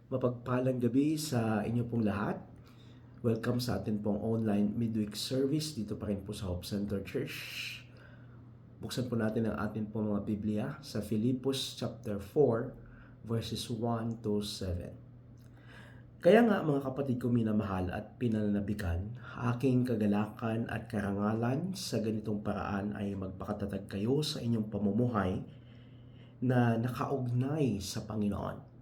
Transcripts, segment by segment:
Mapagpalang gabi sa inyo pong lahat. Welcome sa atin pong online midweek service dito pa rin po sa Hope Center Church. Buksan po natin ang atin pong mga Biblia sa Filipos chapter 4 verses 1 to 7. Kaya nga mga kapatid ko minamahal at pinananabikan, aking kagalakan at karangalan sa ganitong paraan ay magpakatatag kayo sa inyong pamumuhay na nakaugnay sa Panginoon.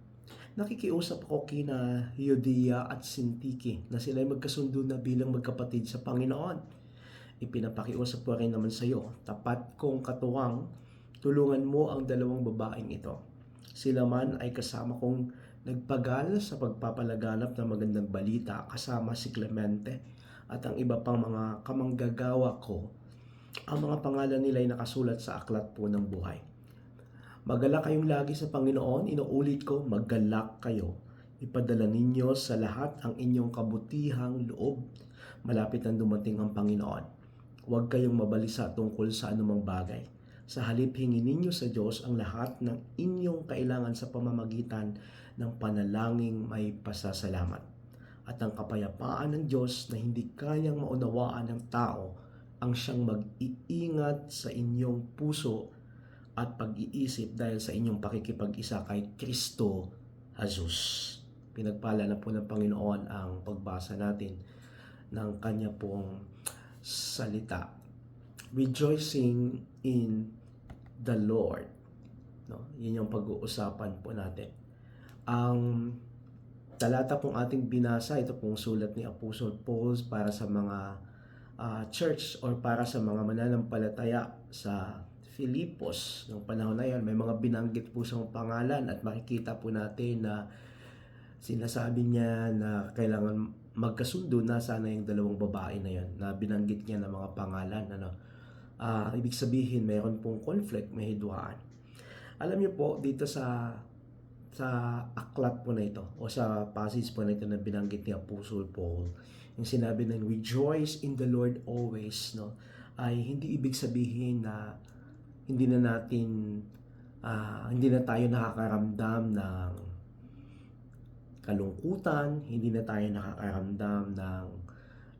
Nakikiusap ako kina Euodia at Syntyche na sila ay magkasundo na bilang magkapatid sa Panginoon. Ipinapakiusap ko rin naman sa iyo, tapat kong katuwang, tulungan mo ang dalawang babaeng ito. Sila man ay kasama kong nagpagal sa pagpapalaganap ng magandang balita kasama si Clemente at ang iba pang mga kamanggagawa ko. Ang mga pangalan nila ay nakasulat sa aklat po ng buhay. Magalak kayong lagi sa Panginoon, inuulit ko, magalak kayo. Ipadala ninyo sa lahat ang inyong kabutihang loob. Malapit ang dumating ang Panginoon. Huwag kayong mabalisa tungkol sa anumang bagay. Sa halip hingin ninyo sa Diyos ang lahat ng inyong kailangan sa pamamagitan ng panalangin may pasasalamat. At ang kapayapaan ng Diyos na hindi kayang maunawaan ng tao ang siyang mag-iingat sa inyong puso at pag-iisip dahil sa inyong pakikipag-isa kay Kristo Jesus. Pinagpala na po ng Panginoon ang pagbasa natin ng kanya pong salita. Rejoicing in the Lord. No? Yun yung pag-uusapan po natin. Ang talata pong ating binasa, ito pong sulat ni Apostle Paul para sa mga church or para sa mga mananampalataya sa Filipos. Noong panahon na yan, may mga binanggit po sa pangalan at makikita po natin na sinasabi niya na kailangan magkasundo na sana yung dalawang babae na yan na binanggit niya ng mga pangalan. Ibig sabihin, mayroon pong conflict, may hidwaan. Alam niyo po, dito sa aklat po na ito o sa passage po na ito na binanggit ni Apostle Paul, yung sinabi ng rejoice in the Lord always, no, ay hindi ibig sabihin na hindi na tayo nakakaramdam ng kalungkutan, hindi na tayo nakakaramdam ng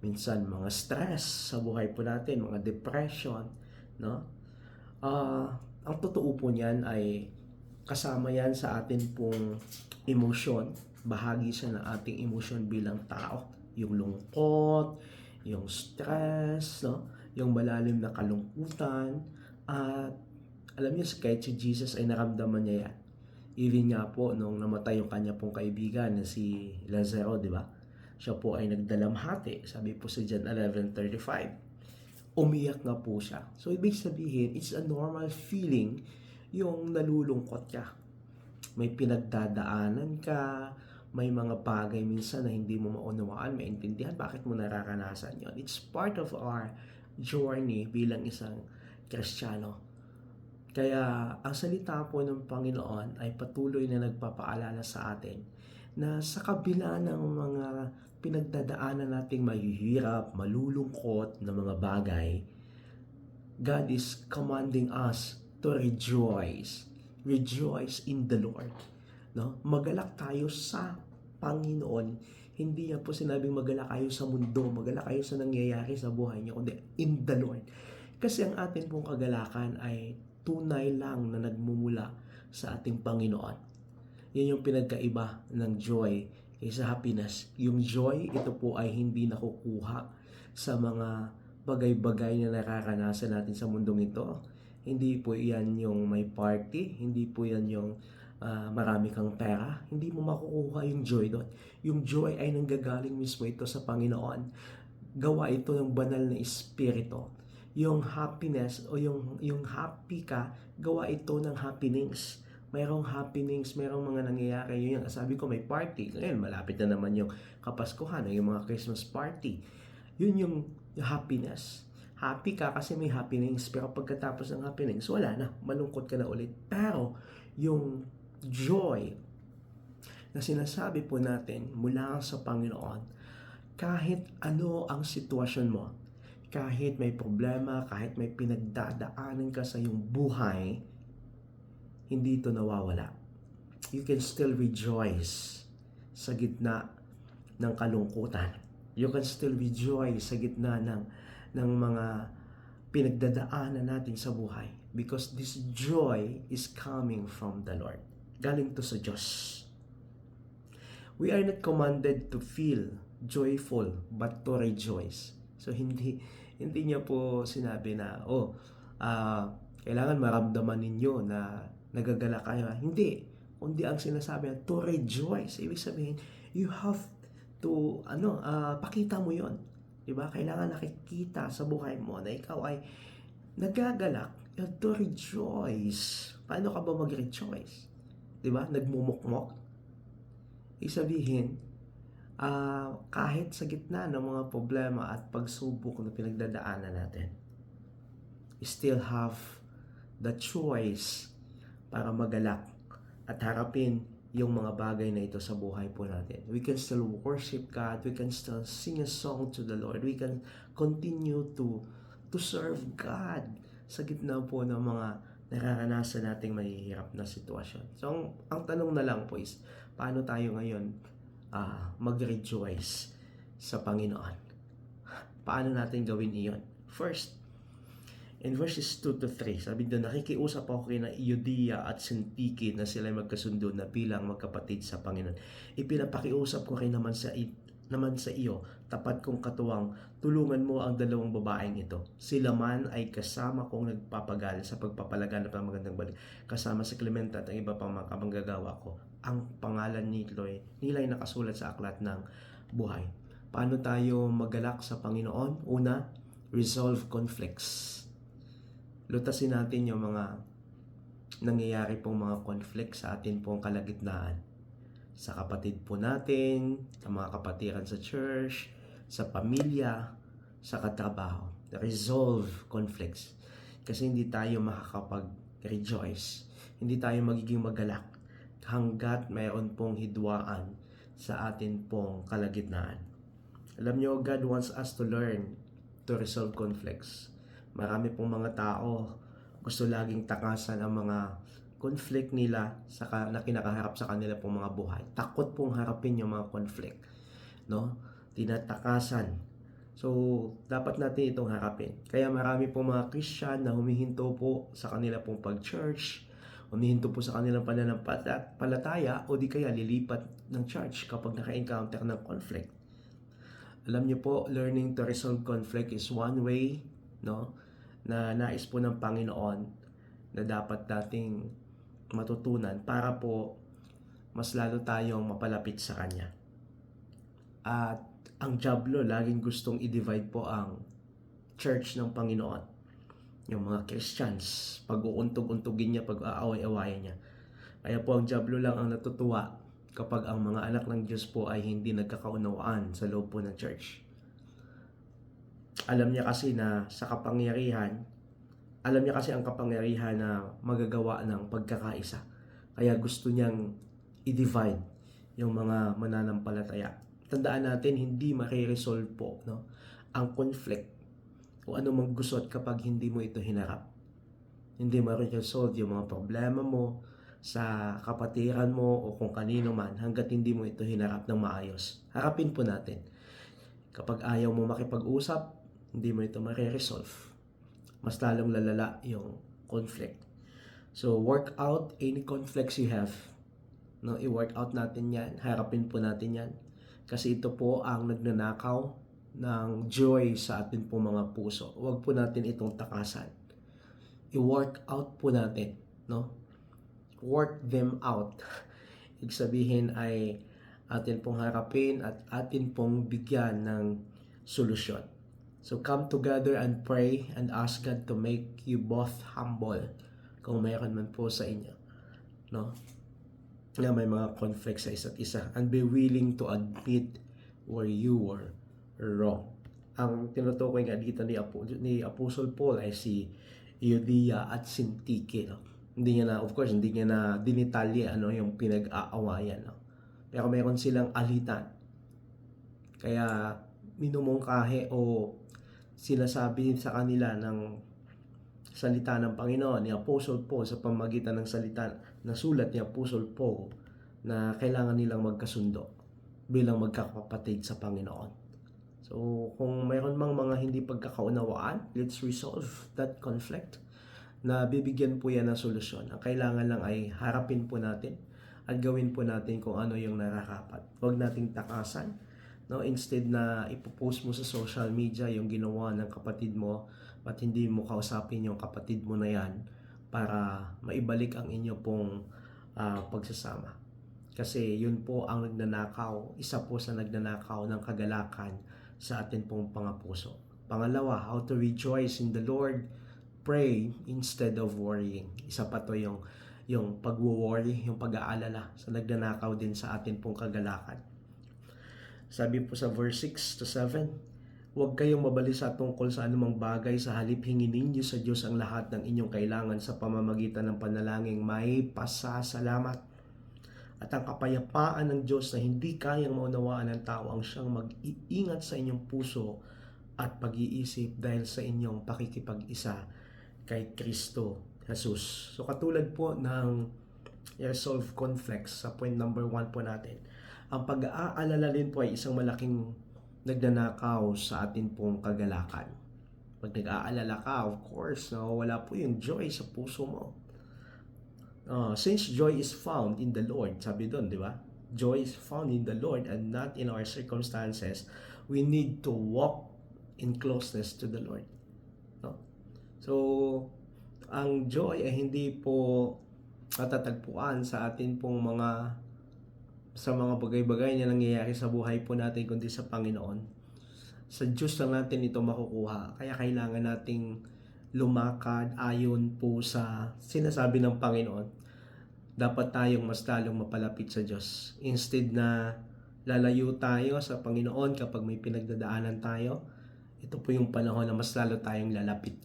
minsan mga stress sa buhay po natin, mga depression, no? Ang totoo po niyan ay kasama yan sa atin pong emosyon. Bahagi siya ng ating emosyon bilang tao. Yung lungkot, yung stress, no? Yung malalim na kalungkutan. At alam niyo, kahit si Jesus ay naramdaman niya yan. Even nga po, nung namatay yung kanya pong kaibigan na si Lazaro, di ba? Siya po ay nagdalamhati. Sabi po sa John 11:35. Umiyak nga po siya. So, ibig sabihin, it's a normal feeling yung nalulungkot ka. May pinagdadaanan ka, may mga bagay minsan na hindi mo maunawaan, maintindihan, bakit mo nararanasan yon. It's part of our journey bilang isang Kristiyano. Kaya ang salita po ng Panginoon ay patuloy na nagpapaalala sa atin na sa kabila ng mga pinagdadaanan nating mahihirap, malulungkot na mga bagay, God is commanding us to rejoice. Rejoice in the Lord. No? Magalak tayo sa Panginoon. Hindi niya po sinabing magalak kayo sa mundo, magalak kayo sa nangyayari sa buhay niyo, kundi in the Lord. Kasi ang atin pong kagalakan ay tunay lang na nagmumula sa ating Panginoon. Yan yung pinagkaiba ng joy kaysa happiness. Yung joy, ito po ay hindi nakukuha sa mga bagay-bagay na nararanasan natin sa mundong ito. Hindi po yan yung may party, hindi po yan yung marami kang pera. Hindi mo makukuha yung joy doon. Yung joy ay nanggagaling mismo ito sa Panginoon. Gawa ito ng banal na espiritu. Yung happiness o yung happy ka, gawa ito ng happenings. Mayroong happenings, mayroong mga nangyayari. Yun yung sabi ko, may party. Ngayon, malapit na naman yung Kapaskuhan, yung mga Christmas party. Yun yung happiness. Happy ka kasi may happenings, pero pagkatapos ng happenings, wala na, malungkot ka na ulit. Pero yung joy na sinasabi po natin mula sa Panginoon, kahit ano ang sitwasyon mo, kahit may problema, kahit may pinagdadaanan ka sa iyong buhay, hindi ito nawawala. You can still rejoice sa gitna ng kalungkutan. You can still rejoice sa gitna ng mga pinagdadaanan natin sa buhay. Because this joy is coming from the Lord. Galing to sa Diyos. We are not commanded to feel joyful but to rejoice. So hindi niya po sinabi na kailangan maramdaman ninyo na nagagala kayo. Hindi. Kundi ang sinasabi na to rejoice. Ibig sabihin, you have to pakita mo 'yon. 'Di ba? Kailangan nakikita sa buhay mo na ikaw ay nagagalak. You have to rejoice. Paano ka ba mag-rejoice? 'Di ba? Nagmumukmok. Ibig sabihin, kahit sa gitna ng mga problema at pagsubok na pinagdadaanan natin, we still have the choice para magalak at harapin yung mga bagay na ito sa buhay po natin. We can still worship God. We can still sing a song to the Lord. We can continue to serve God sa gitna po ng mga nararanasan nating mahihirap na sitwasyon. So, ang tanong na lang po is, paano tayo ngayon mag-rejoice sa Panginoon? Paano natin gawin iyon? First, in verses 2 to 3, sabi doon, nakikiusap ako kina Euodia at Syntyche na sila magkasundo na bilang magkapatid sa Panginoon. Ipinapakiusap ko rin naman sa iyo, tapat kong katuwang, tulungan mo ang dalawang babaeng ito. Sila man ay kasama kong nagpapagal sa pagpapalaganap ng magandang balik, kasama si Clementa at ang iba pang mga kamanggagawa ko. Ang pangalan nila'y nakasulat sa aklat ng buhay. Paano tayo magalak sa Panginoon? Una, resolve conflicts. Lutasin natin yung mga nangyayari pong mga conflict sa atin pong kalagitnaan. Sa kapatid po natin, sa mga kapatiran sa church, sa pamilya, sa katrabaho. Resolve conflicts. Kasi hindi tayo makakapag-rejoice. Hindi tayo magiging magalak hanggat mayroon pong hidwaan sa atin pong kalagitnaan. Alam nyo, God wants us to learn to resolve conflicts. Marami pong mga tao gusto laging takasan ang mga conflict nila na kinakaharap sa kanila pong mga buhay. Takot pong harapin yung mga conflict, no? Tinatakasan. So, dapat natin itong harapin. Kaya marami pong mga Christian na humihinto po sa kanila pong pag-church, humihinto po sa kanilang pananampalataya, o di kaya lilipat ng church kapag naka-encounter ng conflict. Alam niyo po, learning to resolve conflict is one way, no, na nais po ng Panginoon na dapat nating matutunan para po mas lalo tayong mapalapit sa Kanya. At ang diablo laging gustong i-divide po ang church ng Panginoon. Yung mga Christians, pag-uuntog-untugin niya, pag-aaway-awayan niya. Kaya po ang diablo lang ang natutuwa kapag ang mga anak ng Diyos po ay hindi nagkakaunawaan sa loob po ng church. Alam niya kasi ang kapangyarihan na magagawa ng pagkakaisa. Kaya gusto niyang i-divide yung mga mananampalataya. Tandaan natin, hindi mare-resolve po, no, ang conflict o anumang gusot kapag hindi mo ito hinarap. Hindi mare-resolve yung mga problema mo sa kapatiran mo o kung kanino man hanggat hindi mo ito hinarap ng maayos. Harapin po natin. Kapag ayaw mo makipag-usap, hindi mo ito mare-resolve. Mas lalong lalala yung conflict. So, work out any conflicts you have. No, i-work out natin yan. Harapin po natin yan. Kasi ito po ang nagnanakaw ng joy sa atin po mga puso. Huwag po natin itong takasan. I-work out po natin. No? Work them out. Ibig sabihin ay atin pong harapin at atin pong bigyan ng solusyon. So come together and pray and ask God to make you both humble kung mayroon man po sa inyo, no? Na may mga conflict sa isa't isa, and be willing to admit where you were wrong. Ang tinutukoy nga dito ni Apostle Paul ay si Euodia at Syntyche, no? Hindi niya na dinitalye yung pinag-aawayan, no? Pero mayroon silang alitan. Kaya minumungkahi o sinasabi sa kanila ng salita ng Panginoon ni Apostle Paul sa pamamagitan ng salita na sulat ni Apostle Paul na kailangan nilang magkasundo. bilang magkakapatid sa Panginoon. So, kung mayroon mang mga hindi pagkakaunawaan, let's resolve that conflict na bibigyan po yan ng solusyon. Ang kailangan lang ay harapin po natin at gawin po natin kung ano yung nararapat. Huwag nating takasan. No? Instead na ipopost mo sa social media yung ginawa ng kapatid mo at hindi mo kausapin yung kapatid mo na yan para maibalik ang inyo pong pagsasama. Kasi yun po ang nagnanakaw, isa po sa nagnanakaw ng kagalakan sa atin pong pangapuso. Pangalawa, how to rejoice in the Lord. Pray instead of worrying. Isa pa to yung pag-worry, yung pag-aalala sa nagnanakaw din sa atin pong kagalakan. Sabi po sa verse 6 to 7, huwag kayong mabalisa tungkol sa anumang bagay, sa halip hingin ninyo sa Diyos ang lahat ng inyong kailangan sa pamamagitan ng panalangin may pasasalamat. At ang kapayapaan ng Diyos na hindi kayang maunawaan ng tao ang siyang mag-iingat sa inyong puso at pag-iisip dahil sa inyong pakikipag-isa kay Kristo Jesus. So katulad po ng resolve conflicts sa point number 1 po natin, ang pag-aalala din po ay isang malaking nagnanakaw sa atin pong kagalakan. Pag nag-aalala ka, of course, wala po yung joy sa puso mo. Since joy is found in the Lord, sabi doon, di ba? Joy is found in the Lord and not in our circumstances. We need to walk in closeness to the Lord. No? So, ang joy ay hindi po matatagpuan sa atin pong mga bagay-bagay na nangyayari sa buhay po natin kundi sa Panginoon. Sa Diyos lang natin ito makukuha. Kaya kailangan nating lumakad ayon po sa sinasabi ng Panginoon. Dapat tayong mas lalong mapalapit sa Diyos. Instead na lalayo tayo sa Panginoon kapag may pinagdadaanan tayo, ito po yung panahon na mas lalo tayong lalapit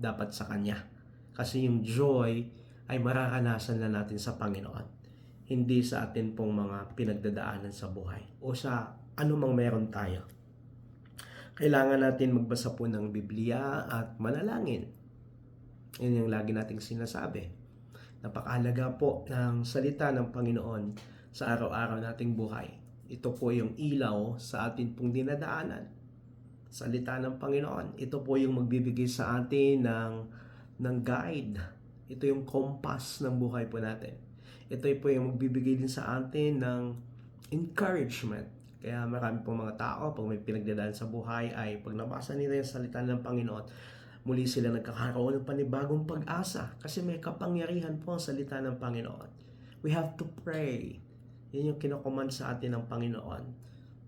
dapat sa Kanya. Kasi yung joy ay mararanasan na natin sa Panginoon. Hindi sa atin pong mga pinagdadaanan sa buhay o sa anumang meron tayo. Kailangan natin magbasa po ng Biblia at manalangin. Yun yung lagi nating sinasabi. Napakahalaga po ng salita ng Panginoon sa araw-araw nating buhay. Ito po yung ilaw sa atin pong dinadaanan. Salita ng Panginoon. Ito po yung magbibigay sa atin ng guide. Ito yung compass ng buhay po natin. Ito po yung magbibigay din sa atin ng encouragement. Kaya marami pong mga tao, pag may pinagdadaan sa buhay, ay pag nabasa nila yung salita ng Panginoon, muli sila nagkakaroon ng panibagong pag-asa. Kasi may kapangyarihan po ang salita ng Panginoon. We have to pray. Yan yung kinocommand sa atin ng Panginoon.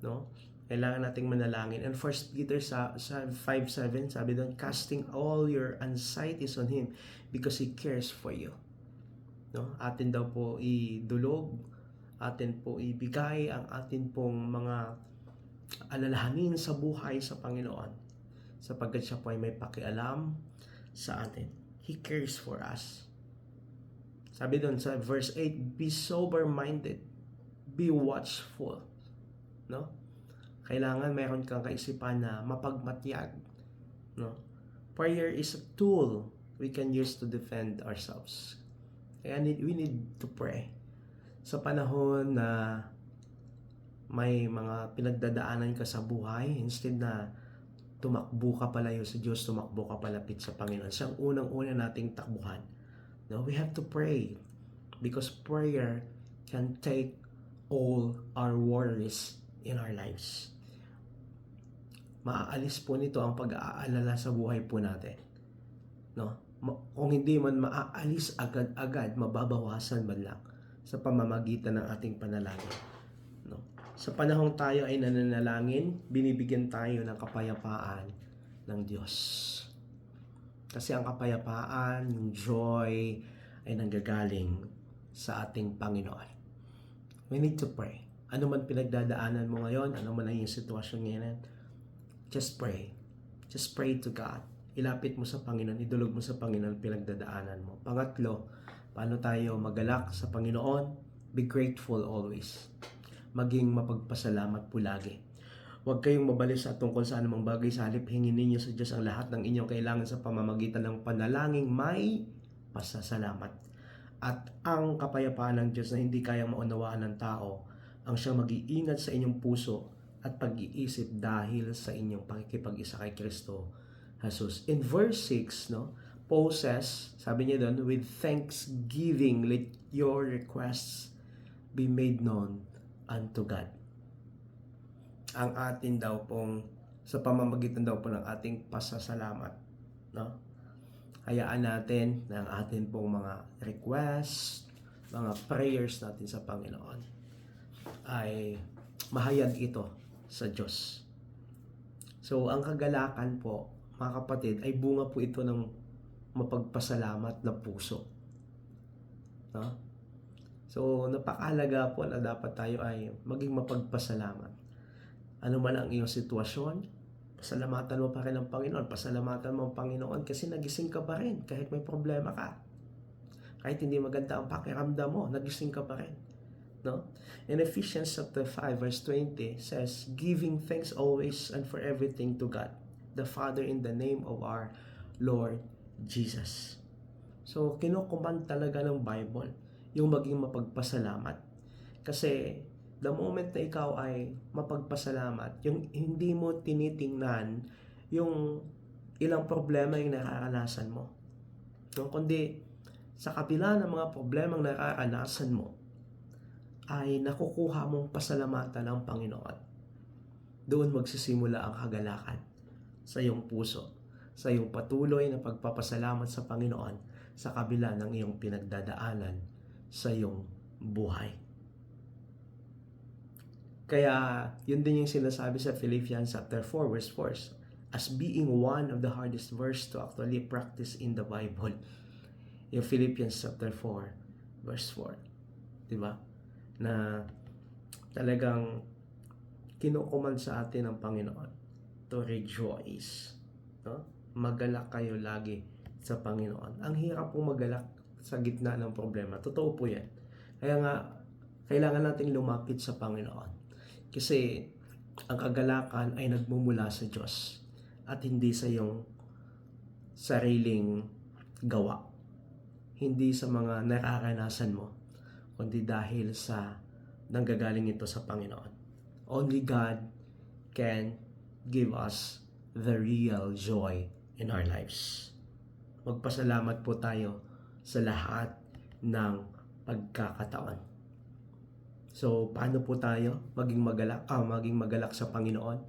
No? Kailangan nating manalangin. And 1 Peter 5:7, sabi doon, casting all your anxieties on Him because He cares for you. No? Atin daw po idulog, atin po ibigay ang atin pong mga alalahanin sa buhay sa Panginoon sapagkat siya po ay may pakialam sa atin. He cares for us. Sabi doon sa verse 8, be sober-minded, be watchful. No? Kailangan mayroon kang kaisipan na mapagmatyag. No? Prayer is a tool we can use to defend ourselves. Kaya we need to pray. Sa panahon na may mga pinagdadaanan ka sa buhay, instead na tumakbo ka palayo sa Diyos, tumakbo ka palapit sa Panginoon. Siyang unang-una nating takbuhan. No, we have to pray because prayer can take all our worries in our lives. Maaalis po nito ang pag-aalala sa buhay po natin. No? Kung hindi man maaalis agad-agad, mababawasan man lang sa pamamagitan ng ating panalangin. No? Sa panahong tayo ay nananalangin, binibigyan tayo ng kapayapaan ng Diyos. Kasi ang kapayapaan, yung joy, ay nanggagaling sa ating Panginoon. We need to pray. Ano man pinagdadaanan mo ngayon, ano man ang iyong sitwasyon ngayon, just pray. Just pray to God. Ilapit mo sa Panginoon, idulog mo sa Panginoon pinagdadaanan mo. Pangatlo, paano tayo magalak sa Panginoon? Be grateful always. Maging mapagpasalamat po lagi. Huwag kayong mabalis sa tungkol sa anumang bagay, sa halip hingin ninyo sa Diyos ang lahat ng inyong kailangan sa pamamagitan ng panalangin may pasasalamat. At ang kapayapaan ng Diyos na hindi kayang maunawaan ng tao ang siyang mag-iingat sa inyong puso at pag-iisip dahil sa inyong pakikipag-isa kay Kristo Jesus. In verse 6, no, Paul says, sabi niya doon, with thanksgiving, let your requests be made known unto God. Ang atin daw pong, sa pamamagitan daw po ng ating pasasalamat, no? Hayaan natin na ang atin pong mga requests, mga prayers natin sa Panginoon ay mahayag ito sa Diyos. So, ang kagalakan po, mga kapatid, ay bunga po ito ng mapagpasalamat na puso. No? So, napakahalaga po na dapat tayo ay maging mapagpasalamat. Ano man ang iyong sitwasyon, pasalamatan mo pa rin ang Panginoon. Pasalamatan mo ang Panginoon kasi nagising ka pa rin kahit may problema ka. Kahit hindi maganda ang pakiramdam mo, nagising ka pa rin. No? In Ephesians chapter 5 verse 20 says, giving thanks always and for everything to God, the Father, in the name of our Lord Jesus. So, kinukuman talaga ng Bible yung maging mapagpasalamat. Kasi, the moment na ikaw ay mapagpasalamat, yung hindi mo tinitingnan yung ilang problema yung nararanasan mo. No? Kundi, sa kabila ng mga problemang nararanasan mo, ay nakukuha mong pasalamatan ng Panginoon. Doon magsisimula ang kagalakan sa iyong puso, sa iyong patuloy na pagpapasalamat sa Panginoon sa kabila ng iyong pinagdadaanan sa iyong buhay. Kaya, yun din yung sinasabi sa Philippians chapter 4 verse 4 as being one of the hardest verse to actually practice in the Bible. Yung Philippians chapter 4 verse 4. Diba? Na talagang kinukuman sa atin ng Panginoon to rejoice. No? Magalak kayo lagi sa Panginoon. Ang hirap pong magalak sa gitna ng problema. Totoo po yan. Kaya nga, kailangan nating lumapit sa Panginoon. Kasi ang kagalakan ay nagmumula sa Diyos at hindi sa iyong sariling gawa. Hindi sa mga nararanasan mo, kundi dahil sa nanggagaling ito sa Panginoon. Only God can give us the real joy in our lives. Magpasalamat po tayo sa lahat ng pagkakataon. So, paano po tayo maging magalak sa Panginoon?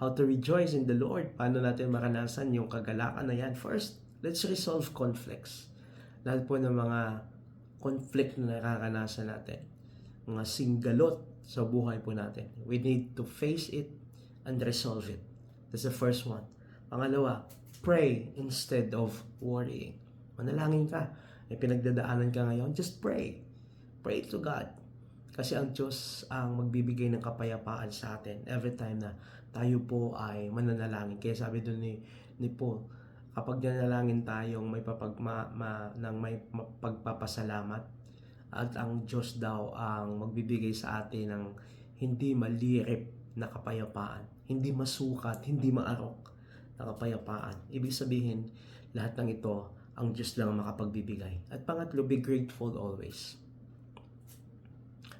How to rejoice in the Lord? Paano natin maranasan yung kagalakan na yan? First, let's resolve conflicts. Lahat po ng mga conflict na nararanasan natin, mga singgalot sa buhay po natin. We need to face it and resolve it. That's the first one. Pangalawa, pray instead of worrying. Manalangin ka. May pinagdadaanan ka ngayon, just pray. Pray to God. Kasi ang Diyos ang magbibigay ng kapayapaan sa atin every time na tayo po ay mananalangin. Kaya sabi doon ni Paul, kapag nanalangin tayong may pagpapasalamat at ang Diyos daw ang magbibigay sa atin ng hindi malirip na kapayapaan, hindi masukat, hindi maarok na kapayapaan. Ibig sabihin, lahat ng ito ang Diyos lang ang makapagbibigay. At pangatlo, be grateful always.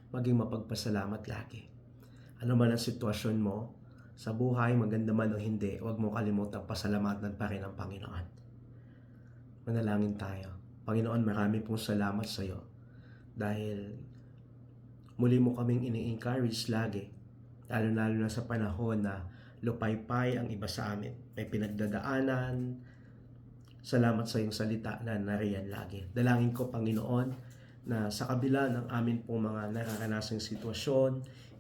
Maging mapagpasalamat lagi. Ano man ang sitwasyon mo sa buhay, maganda man o hindi, huwag mo kalimutang pasalamatan pa rin ang Panginoon. Manalangin tayo. Panginoon, marami pong salamat sa iyo dahil muli mo kaming ini-encourage lagi, lalo na sa panahon na lupaypay ang iba sa amin. May pinagdadaanan. Salamat sa iyong salita na nariyan lagi. Dalangin ko, Panginoon, na sa kabila ng amin pong mga nararanasang sitwasyon,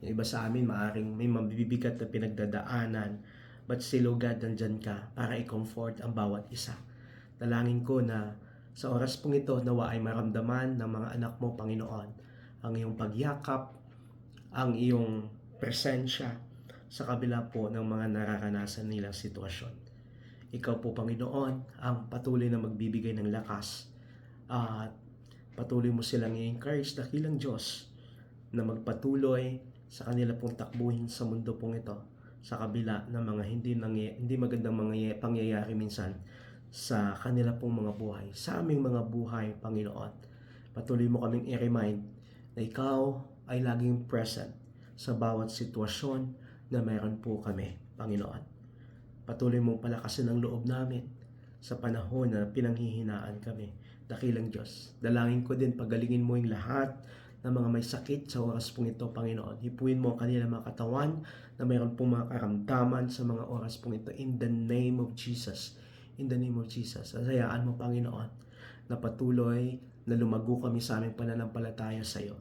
yung iba sa amin maaring may mabibigat na pinagdadaanan, but still, O God, nandyan ka para i-comfort ang bawat isa. Dalangin ko na sa oras pong ito, nawa ay maramdaman ng mga anak mo, Panginoon, ang iyong pagyakap, ang iyong presensya sa kabila po ng mga nararanasan nilang sitwasyon. Ikaw po, Panginoon, ang patuloy na magbibigay ng lakas at patuloy mo silang i-encourage dakilang Diyos na magpatuloy sa kanila pong takbuhin sa mundo pong ito sa kabila ng mga hindi magandang mga pangyayari minsan sa kanila pong mga buhay, sa aming mga buhay, Panginoon. Patuloy mo kaming i-remind na ikaw ay laging present sa bawat sitwasyon na mayroon po kami, Panginoon. Patuloy mong palakasin ang loob namin sa panahon na pinanghihinaan kami. Dakilang Diyos, dalangin ko din pagalingin mo yung lahat ng mga may sakit sa oras pong ito, Panginoon. Hipuin mo ang kanilang mga katawan na mayroon pong mga karamdaman sa mga oras pong ito. In the name of Jesus. In the name of Jesus. Asayaan mo, Panginoon, na patuloy na lumago kami sa aming pananampalataya sa iyo.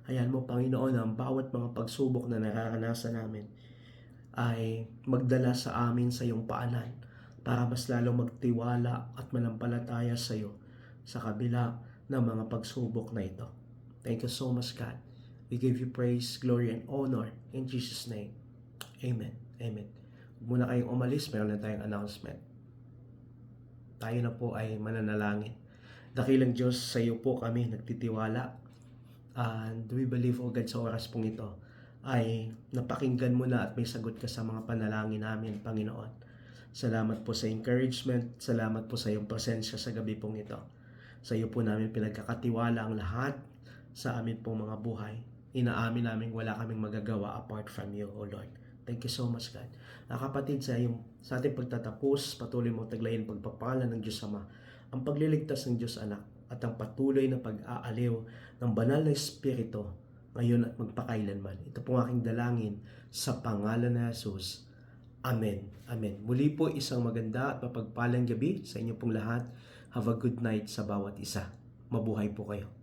Hayaan mo, Panginoon, ang bawat mga pagsubok na nararanasan namin ay magdala sa amin sa iyong paanan para mas lalong magtiwala at manampalataya sa iyo sa kabila ng mga pagsubok na ito. Thank you so much, God. We give you praise, glory, and honor in Jesus' name. Amen. Amen. Huwag muna kayong umalis, meron na tayong announcement. Tayo na po ay mananalangin. Dakilang Diyos, sa iyo po kami nagtitiwala. And we believe, O God, sa oras pong ito ay napakinggan mo na at may sagot ka sa mga panalangin namin, Panginoon. Salamat po sa encouragement. Salamat po sa iyong presensya sa gabi pong ito. Sa iyo po namin pinagkakatiwala ang lahat sa amin pong mga buhay. Inaamin namin wala kaming magagawa apart from you, O Lord. Thank you so much, God. Kapatid, sa ating pagtatapos, patuloy mong taglayin pagpapala ng Diyos Ama, ang pagliligtas ng Diyos Anak, at ang patuloy na pag-aaliw ng banal na Espiritu ngayon at magpakailanman. Ito pong aking dalangin sa pangalan ni Jesus. Amen. Amen. Muli po isang maganda at mapagpalang gabi sa inyo pong lahat. Have a good night sa bawat isa. Mabuhay po kayo.